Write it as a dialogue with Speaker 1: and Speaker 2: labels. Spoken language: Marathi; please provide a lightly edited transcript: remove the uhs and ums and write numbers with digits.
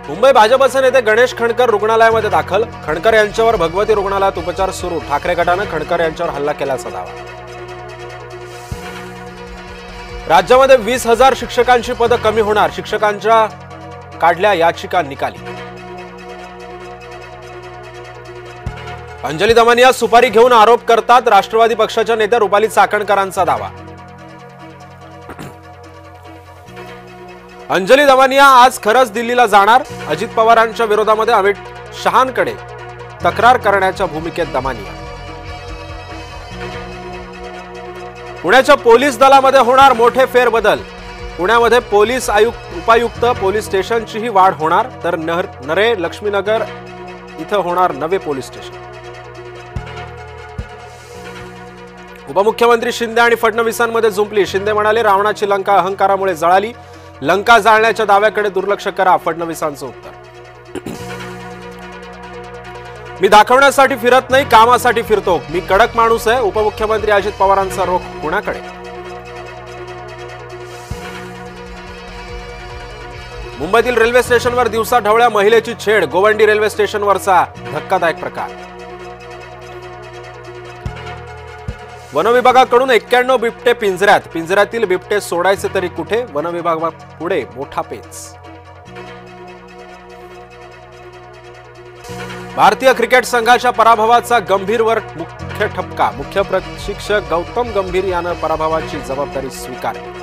Speaker 1: मुंबई भाजपचे नेते गणेश खणकर रुग्णालयामध्ये दाखल. खणकर यांच्यावर भगवती रुग्णालयात उपचार सुरू. ठाकरे गटाने खणकर यांच्यावर हल्ला केल्याचा दावा. राज्यामध्ये 20,000 शिक्षकांची पदं कमी होणार. शिक्षकांच्या काढल्या याचिका निकाली. अंजली दमानिया सुपारी घेऊन आरोप करतात. राष्ट्रवादी पक्षाच्या नेत्या रुपाली चाकणकरांचा दावा. अंजली दमानिया आज खरंच दिल्लीला जाणार. अजित पवारांच्या विरोधामध्ये अमित शहांकडे तक्रार करण्याच्या भूमिकेत दमानिया. पुण्याच्या पोलीस दलामध्ये होणार मोठे फेरबदल. पुण्यामध्ये पोलीस उपायुक्त पोलीस स्टेशनचीही वाढ होणार. तर नरे लक्ष्मीनगर इथं होणार नवे पोलीस स्टेशन. उपमुख्यमंत्री शिंदे आणि फडणवीसांमध्ये जुंपली. शिंदे म्हणाले रावणाची लंका अहंकारामुळे जळाली. लंका जाळण्याच्या दाव्याकडे दुर्लक्ष करा, फडणवीसांचं उत्तर. मी दाखवण्यासाठी फिरत नाही, कामासाठी फिरतो. मी कडक माणूस आहे. उपमुख्यमंत्री अजित पवारांचा रोख पुण्याकडे. मुंबईतील रेल्वे स्टेशनवर दिवसा ढवळ्या महिलेची छेड. गोवंडी रेल्वे स्टेशनवरचा धक्कादायक प्रकार. वनविभागाकडून 91 बिबटे पिंजऱ्यात. पिंजऱ्यातील बिबटे सोडायचे तरी कुठे? वनविभागापुढे मोठा पेच. भारतीय क्रिकेट संघाच्या पराभवाचा गंभीरवर मुख्य ठपका. मुख्य प्रशिक्षक गौतम गंभीर यानं पराभवाची जबाबदारी स्वीकारली.